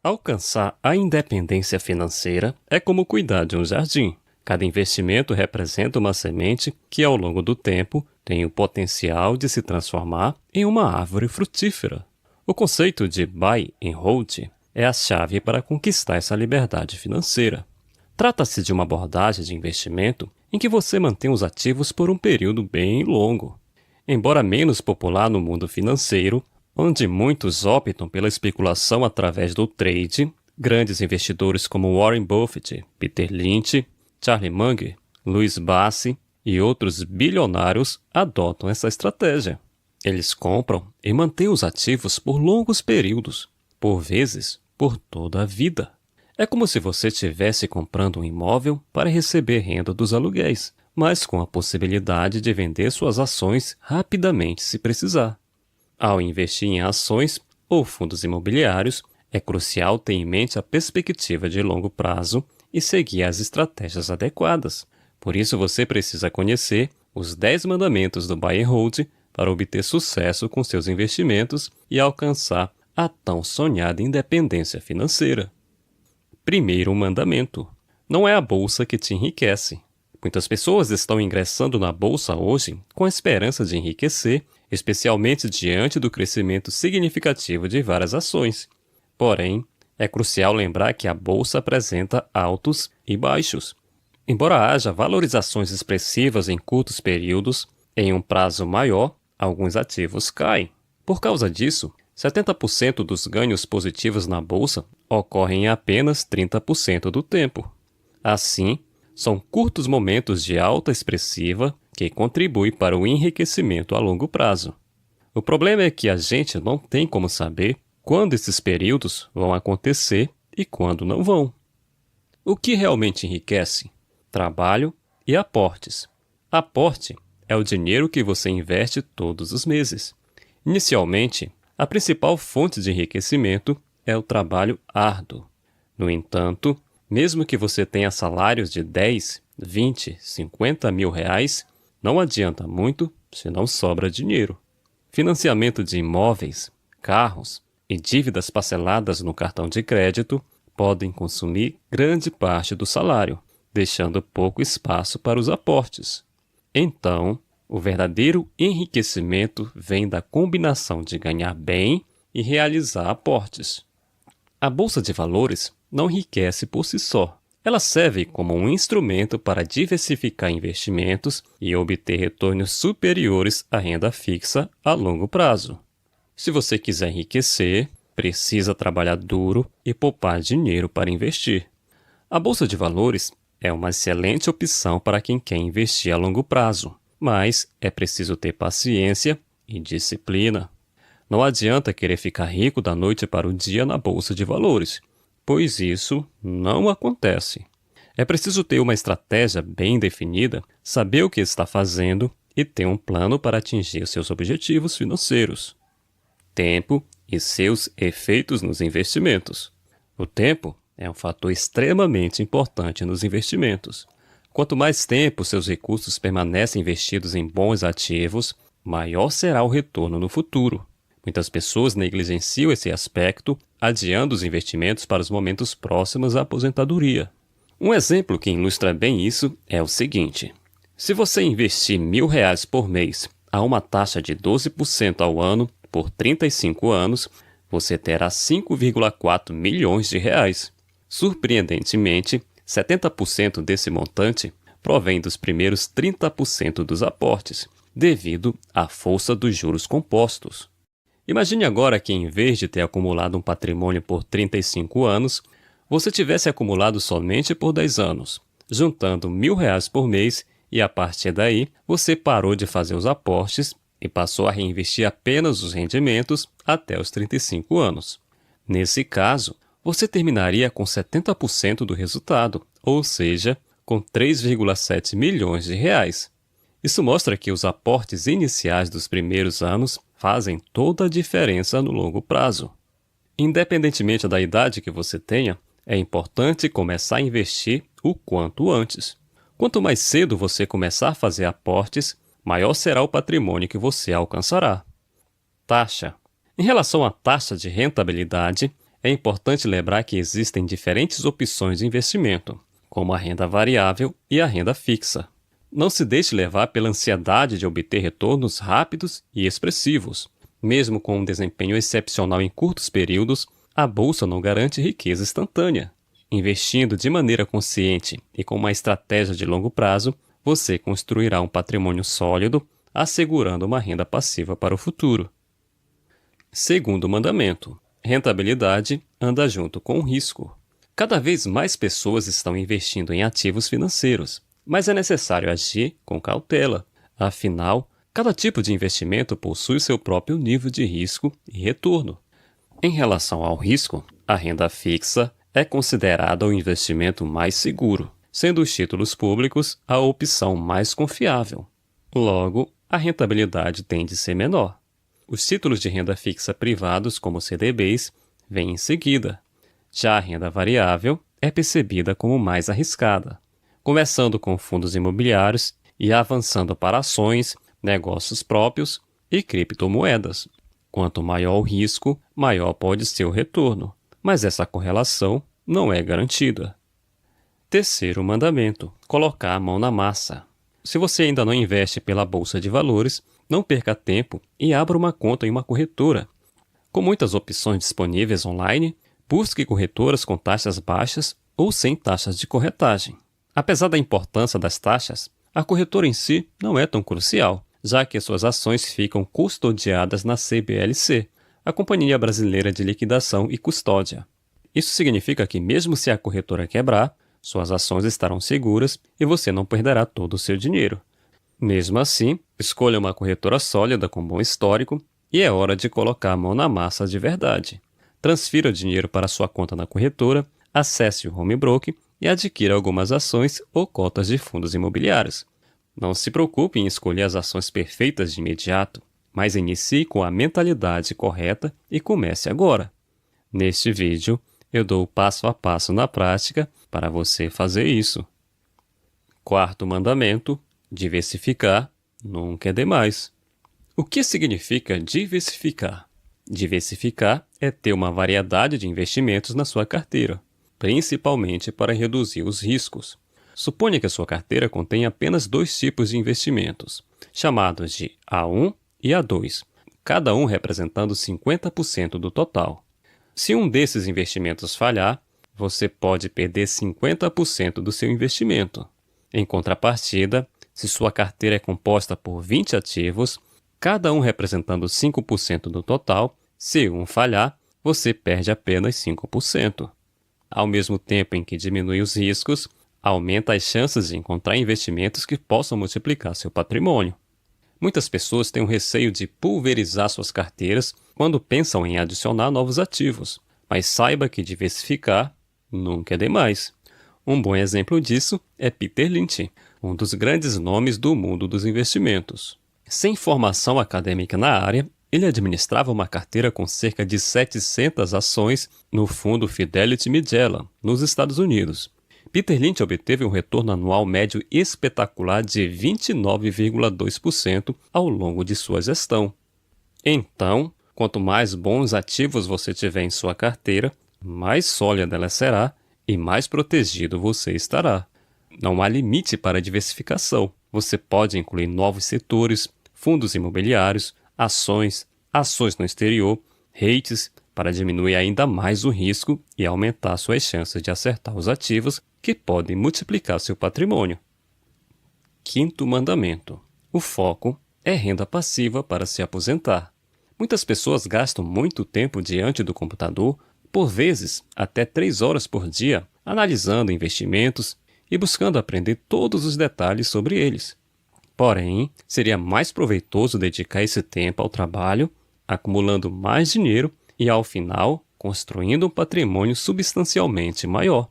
Alcançar a independência financeira é como cuidar de um jardim. Cada investimento representa uma semente que, ao longo do tempo, tem o potencial de se transformar em uma árvore frutífera. O conceito de buy and hold é a chave para conquistar essa liberdade financeira. Trata-se de uma abordagem de investimento em que você mantém os ativos por um período bem longo. Embora menos popular no mundo financeiro, onde muitos optam pela especulação através do trade, grandes investidores como Warren Buffett, Peter Lynch, Charlie Munger, Louis Bassi e outros bilionários adotam essa estratégia. Eles compram e mantêm os ativos por longos períodos, por vezes por toda a vida. É como se você estivesse comprando um imóvel para receber renda dos aluguéis, mas com a possibilidade de vender suas ações rapidamente se precisar. Ao investir em ações ou fundos imobiliários, é crucial ter em mente a perspectiva de longo prazo e seguir as estratégias adequadas. Por isso você precisa conhecer os 10 mandamentos do Buy and Hold para obter sucesso com seus investimentos e alcançar a tão sonhada independência financeira. Primeiro mandamento: não é a bolsa que te enriquece. Muitas pessoas estão ingressando na bolsa hoje com a esperança de enriquecer, especialmente diante do crescimento significativo de várias ações. Porém, é crucial lembrar que a bolsa apresenta altos e baixos. Embora haja valorizações expressivas em curtos períodos, em um prazo maior, alguns ativos caem. Por causa disso, 70% dos ganhos positivos na bolsa ocorrem em apenas 30% do tempo. Assim, são curtos momentos de alta expressiva que contribuem para o enriquecimento a longo prazo. O problema é que a gente não tem como saber quando esses períodos vão acontecer e quando não vão. O que realmente enriquece? Trabalho e aportes. Aporte é o dinheiro que você investe todos os meses. Inicialmente, a principal fonte de enriquecimento é o trabalho árduo. No entanto, mesmo que você tenha salários de 10, 20, 50 mil reais, não adianta muito se não sobra dinheiro. Financiamento de imóveis, carros e dívidas parceladas no cartão de crédito podem consumir grande parte do salário, deixando pouco espaço para os aportes. Então, o verdadeiro enriquecimento vem da combinação de ganhar bem e realizar aportes. A bolsa de valores não enriquece por si só. Ela serve como um instrumento para diversificar investimentos e obter retornos superiores à renda fixa a longo prazo. Se você quiser enriquecer, precisa trabalhar duro e poupar dinheiro para investir. A bolsa de valores é uma excelente opção para quem quer investir a longo prazo, mas é preciso ter paciência e disciplina. Não adianta querer ficar rico da noite para o dia na bolsa de valores, pois isso não acontece. É preciso ter uma estratégia bem definida, saber o que está fazendo e ter um plano para atingir seus objetivos financeiros. Tempo e seus efeitos nos investimentos. O tempo é um fator extremamente importante nos investimentos. Quanto mais tempo seus recursos permanecem investidos em bons ativos, maior será o retorno no futuro. Muitas pessoas negligenciam esse aspecto, adiando os investimentos para os momentos próximos à aposentadoria. Um exemplo que ilustra bem isso é o seguinte: se você investir R$1.000 por mês a uma taxa de 12% ao ano por 35 anos, você terá 5,4 milhões de reais. Surpreendentemente, 70% desse montante provém dos primeiros 30% dos aportes, devido à força dos juros compostos. Imagine agora que, em vez de ter acumulado um patrimônio por 35 anos, você tivesse acumulado somente por 10 anos, juntando R$1.000 por mês e, a partir daí, você parou de fazer os aportes e passou a reinvestir apenas os rendimentos até os 35 anos. Nesse caso, você terminaria com 70% do resultado, ou seja, com 3,7 milhões de reais. Isso mostra que os aportes iniciais dos primeiros anos fazem toda a diferença no longo prazo. Independentemente da idade que você tenha, é importante começar a investir o quanto antes. Quanto mais cedo você começar a fazer aportes, maior será o patrimônio que você alcançará. Taxa. Em relação à taxa de rentabilidade, É importante lembrar que existem diferentes opções de investimento, como a renda variável e a renda fixa. Não se deixe levar pela ansiedade de obter retornos rápidos e expressivos. Mesmo com um desempenho excepcional em curtos períodos, a bolsa não garante riqueza instantânea. Investindo de maneira consciente e com uma estratégia de longo prazo, você construirá um patrimônio sólido, assegurando uma renda passiva para o futuro. Segundo mandamento: rentabilidade anda junto com o risco. Cada vez mais pessoas estão investindo em ativos financeiros, mas é necessário agir com cautela. Afinal, cada tipo de investimento possui seu próprio nível de risco e retorno. Em relação ao risco, a renda fixa é considerada o investimento mais seguro, sendo os títulos públicos a opção mais confiável. Logo, a rentabilidade tende a ser menor. Os títulos de renda fixa privados, como CDBs, vêm em seguida. Já a renda variável é percebida como mais arriscada, começando com fundos imobiliários e avançando para ações, negócios próprios e criptomoedas. Quanto maior o risco, maior pode ser o retorno, mas essa correlação não é garantida. Terceiro mandamento: colocar a mão na massa. Se você ainda não investe pela Bolsa de Valores, não perca tempo e abra uma conta em uma corretora. Com muitas opções disponíveis online, busque corretoras com taxas baixas ou sem taxas de corretagem. Apesar da importância das taxas, a corretora em si não é tão crucial, já que suas ações ficam custodiadas na CBLC, a Companhia Brasileira de Liquidação e Custódia. Isso significa que mesmo se a corretora quebrar, suas ações estarão seguras e você não perderá todo o seu dinheiro. Mesmo assim, escolha uma corretora sólida com bom histórico e é hora de colocar a mão na massa de verdade. Transfira o dinheiro para sua conta na corretora, acesse o home broker e adquira algumas ações ou cotas de fundos imobiliários. Não se preocupe em escolher as ações perfeitas de imediato, mas inicie com a mentalidade correta e comece agora. Neste vídeo, eu dou o passo a passo na prática para você fazer isso. Quarto mandamento: diversificar nunca é demais. O que significa diversificar? Diversificar é ter uma variedade de investimentos na sua carteira, principalmente para reduzir os riscos. Suponha que a sua carteira contém apenas dois tipos de investimentos, chamados de A1 e A2, cada um representando 50% do total. Se um desses investimentos falhar, você pode perder 50% do seu investimento. Em contrapartida, se sua carteira é composta por 20 ativos, cada um representando 5% do total, se um falhar, você perde apenas 5%. Ao mesmo tempo em que diminui os riscos, aumenta as chances de encontrar investimentos que possam multiplicar seu patrimônio. Muitas pessoas têm o receio de pulverizar suas carteiras quando pensam em adicionar novos ativos, mas saiba que diversificar nunca é demais. Um bom exemplo disso é Peter Lynch, um dos grandes nomes do mundo dos investimentos. Sem formação acadêmica na área, ele administrava uma carteira com cerca de 700 ações no fundo Fidelity Magellan, nos Estados Unidos. Peter Lynch obteve um retorno anual médio espetacular de 29,2% ao longo de sua gestão. Então, quanto mais bons ativos você tiver em sua carteira, mais sólida ela será e mais protegido você estará. Não há limite para a diversificação. Você pode incluir novos setores, fundos imobiliários, ações no exterior, REITs, para diminuir ainda mais o risco e aumentar suas chances de acertar os ativos que podem multiplicar seu patrimônio. Quinto mandamento: o foco é renda passiva para se aposentar. Muitas pessoas gastam muito tempo diante do computador, por vezes até 3 horas por dia, analisando investimentos e buscando aprender todos os detalhes sobre eles. Porém, seria mais proveitoso dedicar esse tempo ao trabalho, acumulando mais dinheiro e, ao final, construindo um patrimônio substancialmente maior.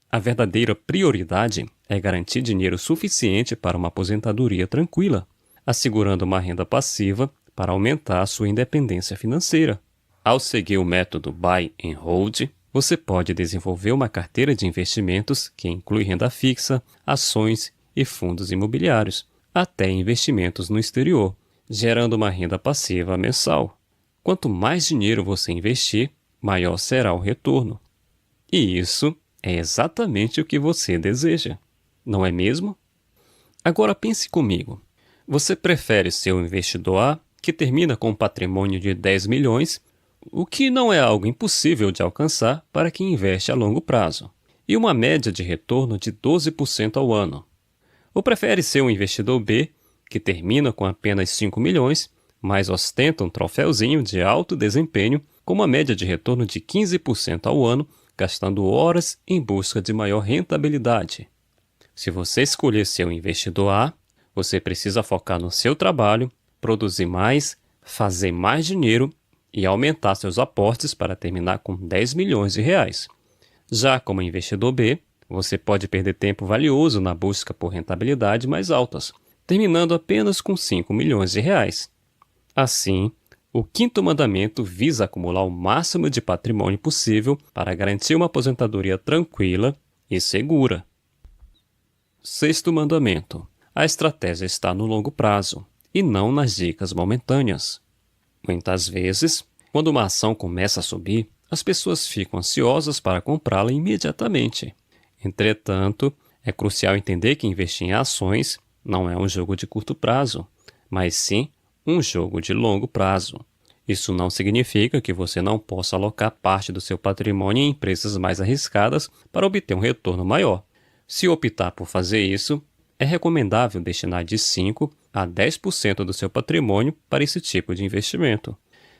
A verdadeira prioridade é garantir dinheiro suficiente para uma aposentadoria tranquila, assegurando uma renda passiva para aumentar a sua independência financeira. Ao seguir o método Buy and Hold, você pode desenvolver uma carteira de investimentos que inclui renda fixa, ações e fundos imobiliários, até investimentos no exterior, gerando uma renda passiva mensal. Quanto mais dinheiro você investir, maior será o retorno. E isso é exatamente o que você deseja, não é mesmo? Agora pense comigo. Você prefere ser um investidor A que termina com um patrimônio de 10 milhões, o que não é algo impossível de alcançar para quem investe a longo prazo, e uma média de retorno de 12% ao ano? Ou prefere ser um investidor B que termina com apenas 5 milhões, mas ostenta um troféuzinho de alto desempenho com uma média de retorno de 15% ao ano, gastando horas em busca de maior rentabilidade? Se você escolher ser um investidor A, você precisa focar no seu trabalho, produzir mais, fazer mais dinheiro e aumentar seus aportes para terminar com 10 milhões de reais. Já como investidor B, você pode perder tempo valioso na busca por rentabilidade mais altas, terminando apenas com 5 milhões de reais. Assim, o quinto mandamento visa acumular o máximo de patrimônio possível para garantir uma aposentadoria tranquila e segura. Sexto mandamento: a estratégia está no longo prazo e não nas dicas momentâneas. Muitas vezes, quando uma ação começa a subir, as pessoas ficam ansiosas para comprá-la imediatamente. Entretanto, é crucial entender que investir em ações não é um jogo de curto prazo, mas sim um jogo de longo prazo. Isso não significa que você não possa alocar parte do seu patrimônio em empresas mais arriscadas para obter um retorno maior. Se optar por fazer isso, é recomendável destinar de 5% a 10% do seu patrimônio para esse tipo de investimento,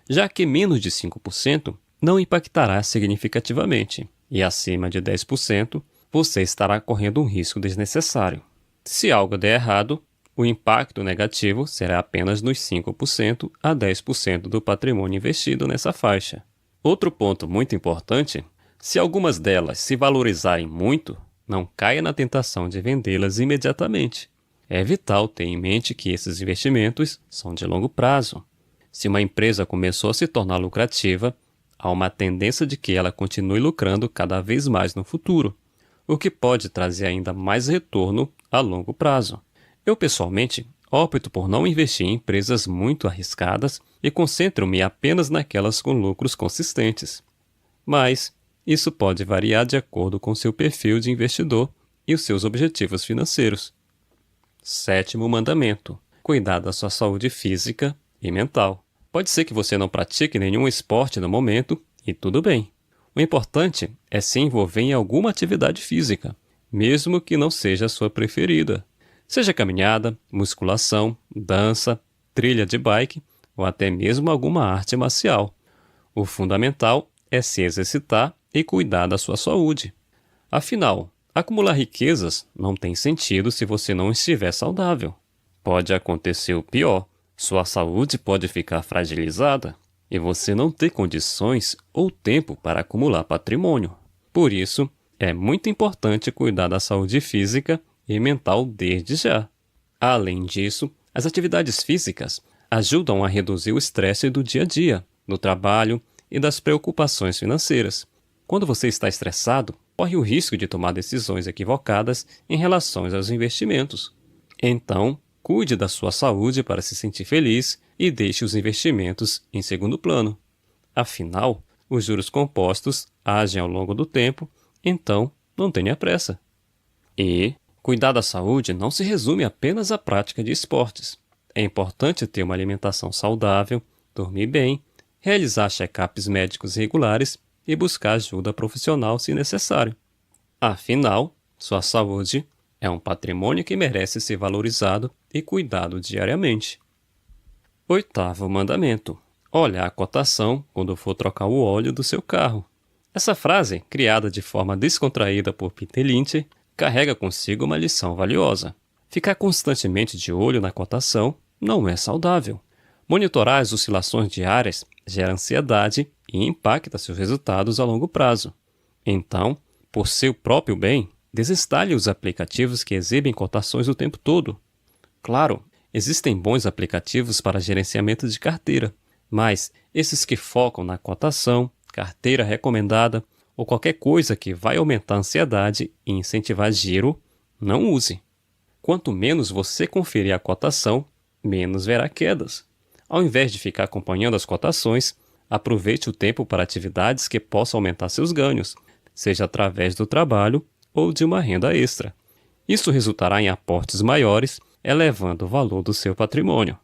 já que menos de 5% não impactará significativamente, e acima de 10% você estará correndo um risco desnecessário. Se algo der errado, o impacto negativo será apenas nos 5% a 10% do patrimônio investido nessa faixa. Outro ponto muito importante: se algumas delas se valorizarem muito, não caia na tentação de vendê-las imediatamente. É vital ter em mente que esses investimentos são de longo prazo. Se uma empresa começou a se tornar lucrativa, há uma tendência de que ela continue lucrando cada vez mais no futuro, o que pode trazer ainda mais retorno a longo prazo. Eu, pessoalmente, opto por não investir em empresas muito arriscadas e concentro-me apenas naquelas com lucros consistentes. Mas isso pode variar de acordo com seu perfil de investidor e os seus objetivos financeiros. Sétimo mandamento: cuidar da sua saúde física e mental. Pode ser que você não pratique nenhum esporte no momento, e tudo bem. O importante é se envolver em alguma atividade física, mesmo que não seja a sua preferida. Seja caminhada, musculação, dança, trilha de bike ou até mesmo alguma arte marcial. O fundamental é se exercitar e cuidar da sua saúde. Afinal, acumular riquezas não tem sentido se você não estiver saudável. Pode acontecer o pior: sua saúde pode ficar fragilizada e você não ter condições ou tempo para acumular patrimônio. Por isso, é muito importante cuidar da saúde física e mental desde já. Além disso, as atividades físicas ajudam a reduzir o estresse do dia a dia, do trabalho e das preocupações financeiras. Quando você está estressado, corre o risco de tomar decisões equivocadas em relação aos investimentos. Então, cuide da sua saúde para se sentir feliz e deixe os investimentos em segundo plano. Afinal, os juros compostos agem ao longo do tempo, então não tenha pressa. E cuidar da saúde não se resume apenas à prática de esportes. É importante ter uma alimentação saudável, dormir bem, realizar check-ups médicos regulares e buscar ajuda profissional se necessário. Afinal, sua saúde é um patrimônio que merece ser valorizado e cuidado diariamente. Oitavo mandamento: olhar a cotação quando for trocar o óleo do seu carro. Essa frase, criada de forma descontraída por Peter Lynch, carrega consigo uma lição valiosa. Ficar constantemente de olho na cotação não é saudável. Monitorar as oscilações diárias gera ansiedade e impacta seus resultados a longo prazo. Então, por seu próprio bem, desinstale os aplicativos que exibem cotações o tempo todo. Claro, existem bons aplicativos para gerenciamento de carteira, mas esses que focam na cotação, carteira recomendada ou qualquer coisa que vai aumentar a ansiedade e incentivar giro, não use. Quanto menos você conferir a cotação, menos verá quedas. Ao invés de ficar acompanhando as cotações, Aproveite o tempo para atividades que possam aumentar seus ganhos, seja através do trabalho ou de uma renda extra. Isso resultará em aportes maiores, elevando o valor do seu patrimônio.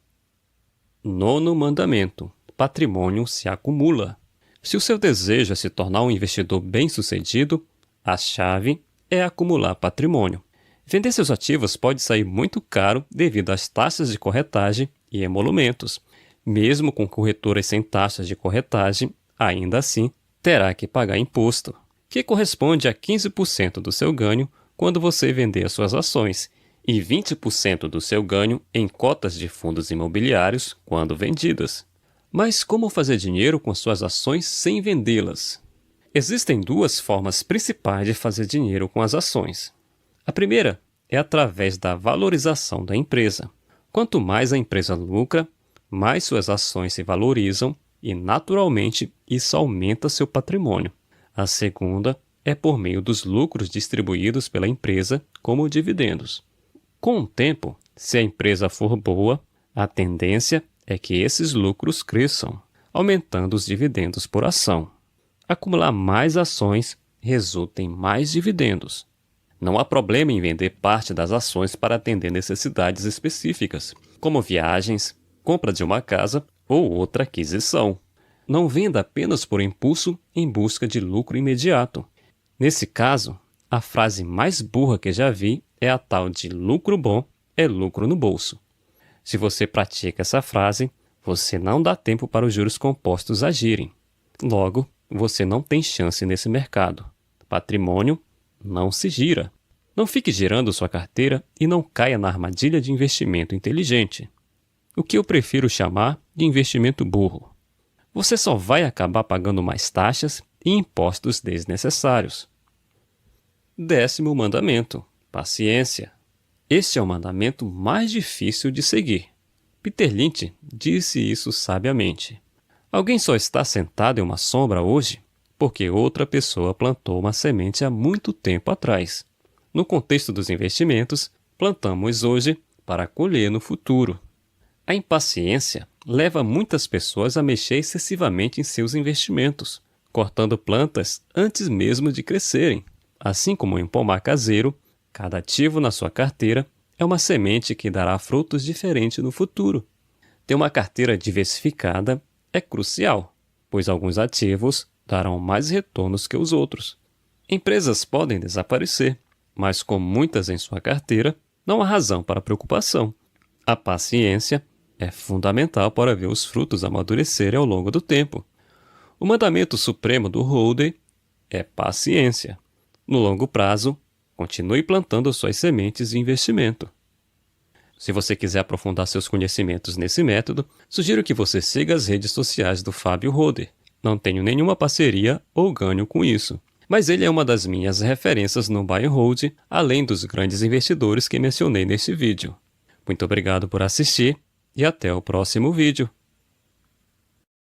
Nono mandamento: patrimônio se acumula. Se o seu desejo é se tornar um investidor bem-sucedido, a chave é acumular patrimônio. Vender seus ativos pode sair muito caro devido às taxas de corretagem e emolumentos. Mesmo com corretoras sem taxas de corretagem, ainda assim, terá que pagar imposto, que corresponde a 15% do seu ganho quando você vender as suas ações e 20% do seu ganho em cotas de fundos imobiliários quando vendidas. Mas como fazer dinheiro com suas ações sem vendê-las? Existem duas formas principais de fazer dinheiro com as ações. A primeira é através da valorização da empresa. Quanto mais a empresa lucra, mais suas ações se valorizam e, naturalmente, isso aumenta seu patrimônio. A segunda é por meio dos lucros distribuídos pela empresa como dividendos. Com o tempo, se a empresa for boa, a tendência é que esses lucros cresçam, aumentando os dividendos por ação. Acumular mais ações resulta em mais dividendos. Não há problema em vender parte das ações para atender necessidades específicas, como viagens, compra de uma casa ou outra aquisição. Não venda apenas por impulso em busca de lucro imediato. Nesse caso, a frase mais burra que já vi é a tal de lucro bom é lucro no bolso. Se você pratica essa frase, você não dá tempo para os juros compostos agirem. Logo, você não tem chance nesse mercado. Patrimônio não se gira. Não fique girando sua carteira e não caia na armadilha de investimento inteligente, o que eu prefiro chamar de investimento burro. Você só vai acabar pagando mais taxas e impostos desnecessários. 10º mandamento: paciência. Este é o mandamento mais difícil de seguir. Peter Lynch disse isso sabiamente. Alguém só está sentado em uma sombra hoje porque outra pessoa plantou uma semente há muito tempo atrás. No contexto dos investimentos, plantamos hoje para colher no futuro. A impaciência leva muitas pessoas a mexer excessivamente em seus investimentos, cortando plantas antes mesmo de crescerem. Assim como em pomar caseiro, cada ativo na sua carteira é uma semente que dará frutos diferentes no futuro. Ter uma carteira diversificada é crucial, pois alguns ativos darão mais retornos que os outros. Empresas podem desaparecer, mas com muitas em sua carteira, não há razão para preocupação. A paciência é fundamental para ver os frutos amadurecerem ao longo do tempo. O mandamento supremo do Hold'em é paciência. No longo prazo, continue plantando suas sementes de investimento. Se você quiser aprofundar seus conhecimentos nesse método, sugiro que você siga as redes sociais do Fábio Roder. Não tenho nenhuma parceria ou ganho com isso, mas ele é uma das minhas referências no Buy and Hold, além dos grandes investidores que mencionei neste vídeo. Muito obrigado por assistir e até o próximo vídeo.